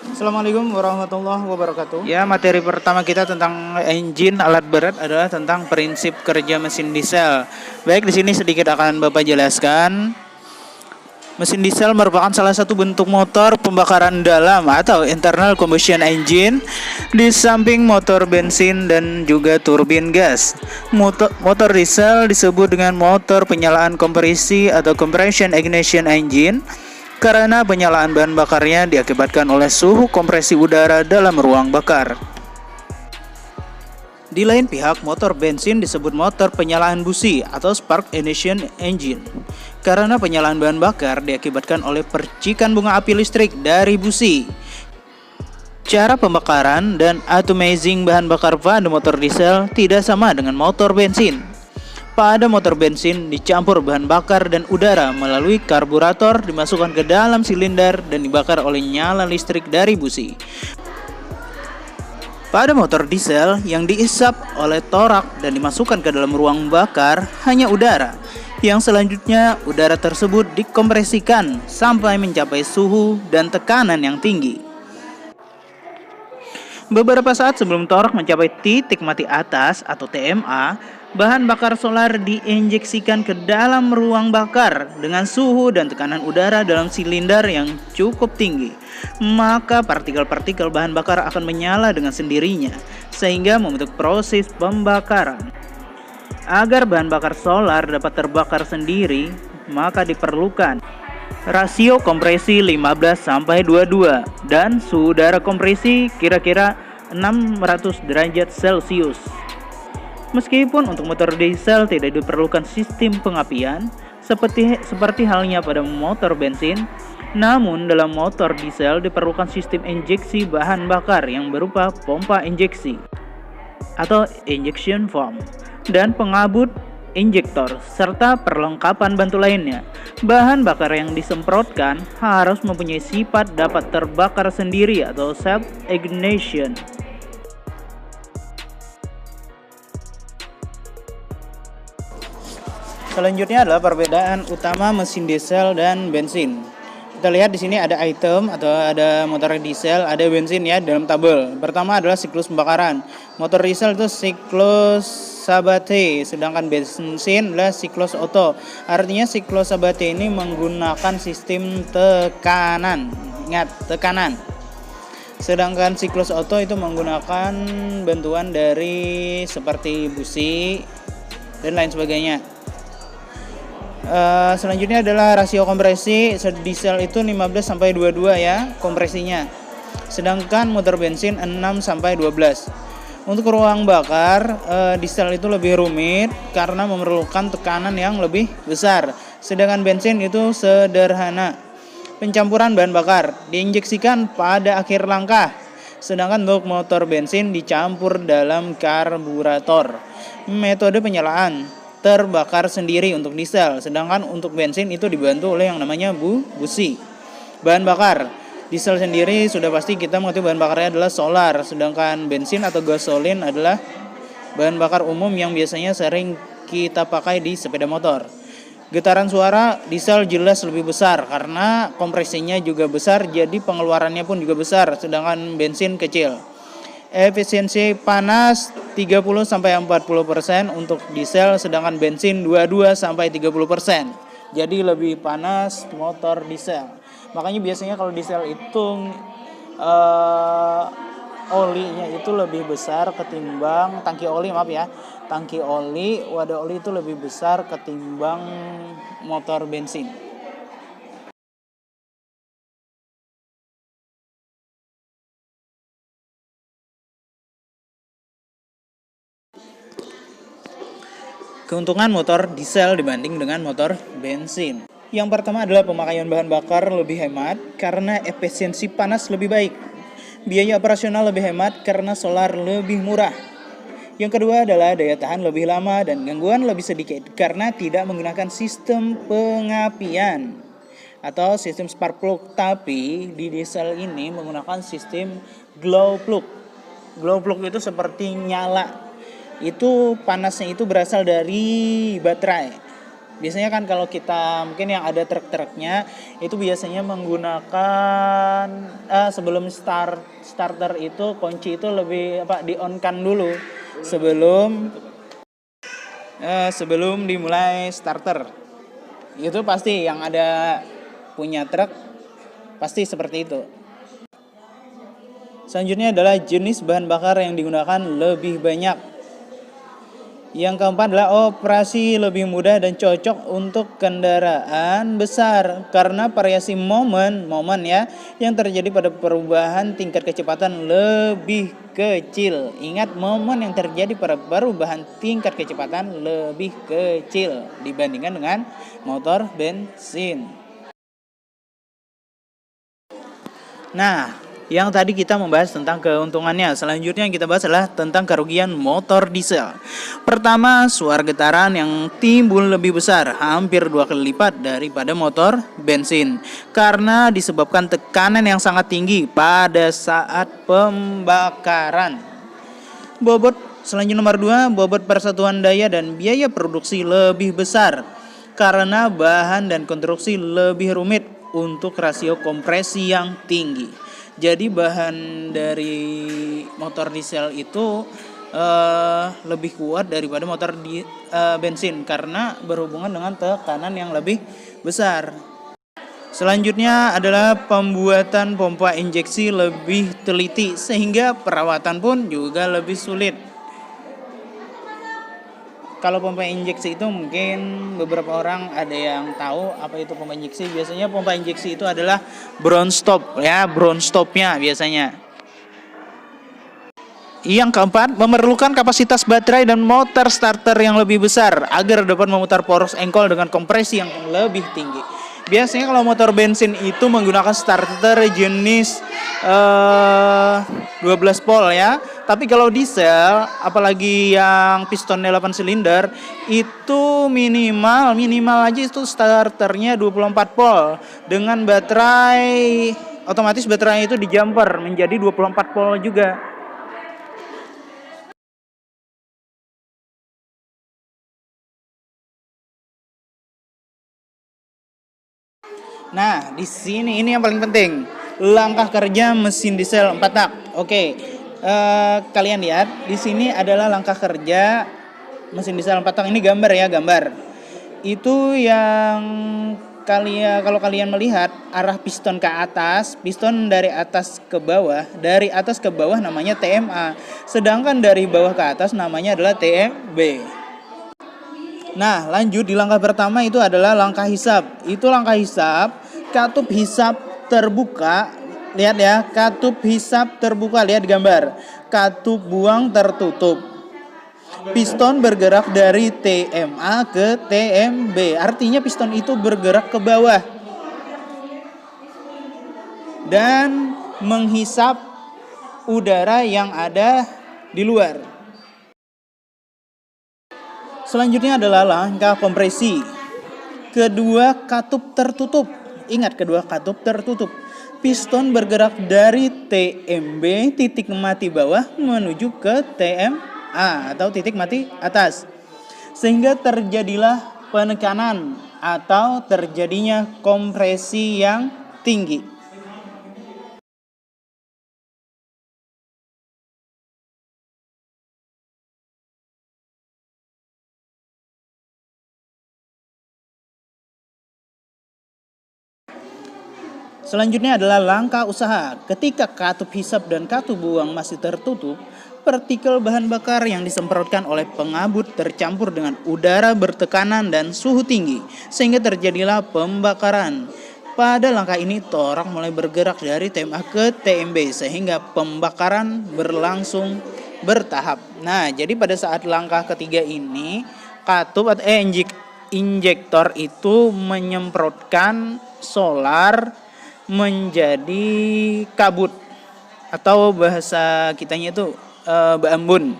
Assalamualaikum warahmatullahi wabarakatuh. Ya, materi pertama kita tentang engine alat berat adalah tentang prinsip kerja mesin diesel. Baik, di sini sedikit akan Bapak jelaskan. Mesin diesel merupakan salah satu bentuk motor pembakaran dalam atau internal combustion engine di samping motor bensin dan juga turbin gas. Motor diesel disebut dengan motor penyalaan kompresi atau compression ignition engine karena penyalaan bahan bakarnya diakibatkan oleh suhu kompresi udara dalam ruang bakar. Di lain pihak, motor bensin disebut motor penyalaan busi atau spark ignition engine karena penyalaan bahan bakar diakibatkan oleh percikan bunga api listrik dari busi. Cara pembakaran dan atomizing bahan bakar pada motor diesel tidak sama dengan motor bensin. Pada motor bensin dicampur bahan bakar dan udara melalui karburator dimasukkan ke dalam silinder dan dibakar oleh nyala listrik dari busi. Pada motor diesel yang diisap oleh torak dan dimasukkan ke dalam ruang bakar hanya udara. Yang selanjutnya udara tersebut dikompresikan sampai mencapai suhu dan tekanan yang tinggi. Beberapa saat sebelum torak mencapai titik mati atas atau TMA, bahan bakar solar diinjeksikan ke dalam ruang bakar dengan suhu dan tekanan udara dalam silinder yang cukup tinggi. Maka partikel-partikel bahan bakar akan menyala dengan sendirinya, sehingga membentuk proses pembakaran. Agar bahan bakar solar dapat terbakar sendiri, maka diperlukan rasio kompresi 15:22 dan suhu udara kompresi kira-kira 600 derajat Celcius. Meskipun untuk motor diesel tidak diperlukan sistem pengapian seperti halnya pada motor bensin, namun dalam motor diesel diperlukan sistem injeksi bahan bakar yang berupa pompa injeksi atau injection form dan pengabut injektor serta perlengkapan bantu lainnya. Bahan bakar yang disemprotkan harus mempunyai sifat dapat terbakar sendiri atau self ignition. Selanjutnya adalah perbedaan utama mesin diesel dan bensin. Kita lihat di sini ada item atau ada motor diesel, ada bensin ya dalam tabel. Pertama adalah siklus pembakaran. Motor diesel itu siklus Sabate, sedangkan bensin adalah siklus Otto. Artinya siklus Sabate ini menggunakan sistem tekanan. Ingat, tekanan. Sedangkan siklus Otto itu menggunakan bantuan dari seperti busi dan lain sebagainya. Selanjutnya adalah rasio kompresi. Diesel itu 15:22 ya kompresinya. Sedangkan motor bensin 6-12. Untuk ruang bakar, diesel itu lebih rumit karena memerlukan tekanan yang lebih besar. Sedangkan bensin itu sederhana. Pencampuran bahan bakar diinjeksikan pada akhir langkah. Sedangkan untuk motor bensin dicampur dalam karburator. Metode penyalaan terbakar sendiri untuk diesel, sedangkan untuk bensin itu dibantu oleh yang namanya busi. Bahan bakar diesel sendiri sudah pasti kita mengetahui bahan bakarnya adalah solar, sedangkan bensin atau gasolin adalah bahan bakar umum yang biasanya sering kita pakai di sepeda motor. Getaran suara diesel jelas lebih besar karena kompresinya juga besar, jadi pengeluarannya pun juga besar, sedangkan bensin kecil. Efisiensi panas 30-40% untuk diesel, sedangkan bensin 22-30%. Jadi lebih panas motor diesel. Makanya biasanya kalau diesel itu olinya itu lebih besar ketimbang tangki oli, tangki oli, wadah oli itu lebih besar ketimbang motor bensin. Keuntungan motor diesel dibanding dengan motor bensin. Yang pertama adalah pemakaian bahan bakar lebih hemat karena efisiensi panas lebih baik. Biaya operasional lebih hemat karena solar lebih murah. Yang kedua adalah daya tahan lebih lama dan gangguan lebih sedikit karena tidak menggunakan sistem pengapian atau sistem spark plug, tapi di diesel ini menggunakan sistem glow plug. Glow plug itu seperti nyala. Itu panasnya itu berasal dari baterai. Biasanya kan kalau kita mungkin yang ada truk-truknya itu biasanya menggunakan sebelum starter itu kunci itu lebih di on kan dulu sebelum dimulai starter. Itu pasti yang ada punya truk pasti seperti itu. Selanjutnya adalah jenis bahan bakar yang digunakan lebih banyak. Yang keempat adalah operasi lebih mudah dan cocok untuk kendaraan besar karena variasi momen ya yang terjadi pada perubahan tingkat kecepatan lebih kecil. Ingat, momen yang terjadi pada perubahan tingkat kecepatan lebih kecil dibandingkan dengan motor bensin. Nah, yang tadi kita membahas tentang keuntungannya. Selanjutnya yang kita bahas adalah tentang kerugian motor diesel. Pertama, suara getaran yang timbul lebih besar, hampir 2 kali lipat daripada motor bensin, karena disebabkan tekanan yang sangat tinggi pada saat pembakaran. Selanjutnya nomor 2, bobot persatuan daya dan biaya produksi lebih besar, karena bahan dan konstruksi lebih rumit untuk rasio kompresi yang tinggi. Jadi bahan dari motor diesel itu lebih kuat daripada motor bensin karena berhubungan dengan tekanan yang lebih besar. Selanjutnya adalah pembuatan pompa injeksi lebih teliti sehingga perawatan pun juga lebih sulit. Kalau pompa injeksi itu mungkin beberapa orang ada yang tahu apa itu pompa injeksi. Biasanya pompa injeksi itu adalah brown stop ya, brown stopnya biasanya. Yang keempat, memerlukan kapasitas baterai dan motor starter yang lebih besar agar dapat memutar poros engkol dengan kompresi yang lebih tinggi. Biasanya kalau motor bensin itu menggunakan starter jenis 12 volt ya. Tapi kalau diesel, apalagi yang pistonnya 8 silinder, itu minimal aja itu starternya 24 volt. Dengan baterai, otomatis baterai itu dijumper menjadi 24 volt juga. Nah, di sini ini yang paling penting. Langkah kerja mesin diesel 4 tak. Oke. Kalian lihat, di sini adalah langkah kerja mesin diesel 4 tak. Ini gambar ya, gambar. Itu yang kalau kalian melihat arah piston ke atas, piston dari atas ke bawah namanya TMA. Sedangkan dari bawah ke atas namanya adalah TMB. Nah, lanjut di langkah pertama itu adalah langkah hisap. Itu langkah hisap, katup hisap terbuka. Lihat ya, katup hisap terbuka, lihat gambar. Katup buang tertutup. Piston bergerak dari TMA ke TMB. Artinya piston itu bergerak ke bawah dan menghisap udara yang ada di luar. Selanjutnya adalah langkah kompresi. Kedua katup tertutup. Ingat, kedua katup tertutup. Piston bergerak dari TMB titik mati bawah menuju ke TMA atau titik mati atas. Sehingga terjadilah penekanan atau terjadinya kompresi yang tinggi. Selanjutnya adalah langkah usaha. Ketika katup hisap dan katup buang masih tertutup, partikel bahan bakar yang disemprotkan oleh pengabut tercampur dengan udara bertekanan dan suhu tinggi, sehingga terjadilah pembakaran. Pada langkah ini, torak mulai bergerak dari TMA ke TMB, sehingga pembakaran berlangsung bertahap. Nah, jadi pada saat langkah ketiga ini, katup atau injektor itu menyemprotkan solar menjadi kabut atau bahasa kitanya itu Ambon.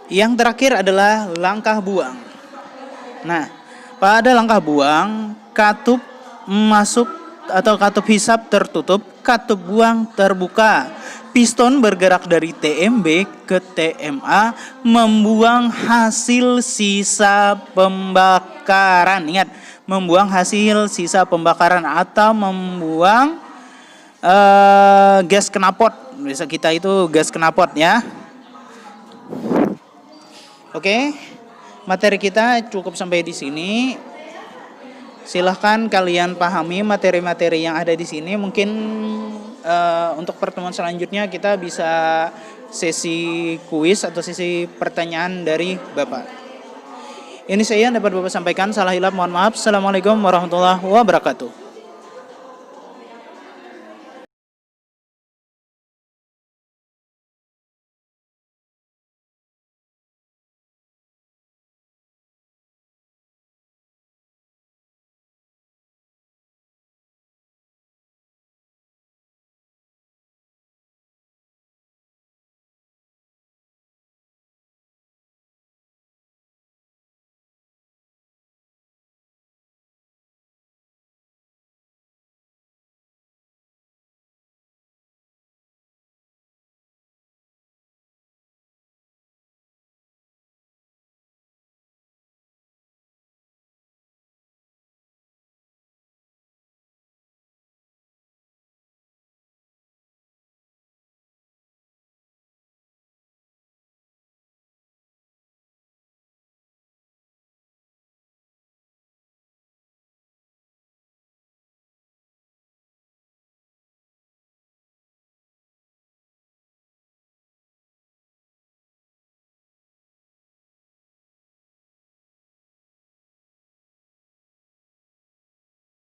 Yang terakhir adalah langkah buang. Nah, pada langkah buang, katup masuk atau katup hisap tertutup, katup buang terbuka. Piston bergerak dari TMB ke TMA membuang hasil sisa pembakaran. Ingat, membuang hasil sisa pembakaran atau membuang gas knalpot. Biasa kita itu gas knalpot ya. Oke, materi kita cukup sampai di sini. Silahkan kalian pahami materi-materi yang ada di sini. Mungkin untuk pertemuan selanjutnya kita bisa sesi kuis atau sesi pertanyaan dari Bapak. Ini saya yang dapat Bapak sampaikan. Salah hilap mohon maaf. Assalamualaikum warahmatullahi wabarakatuh.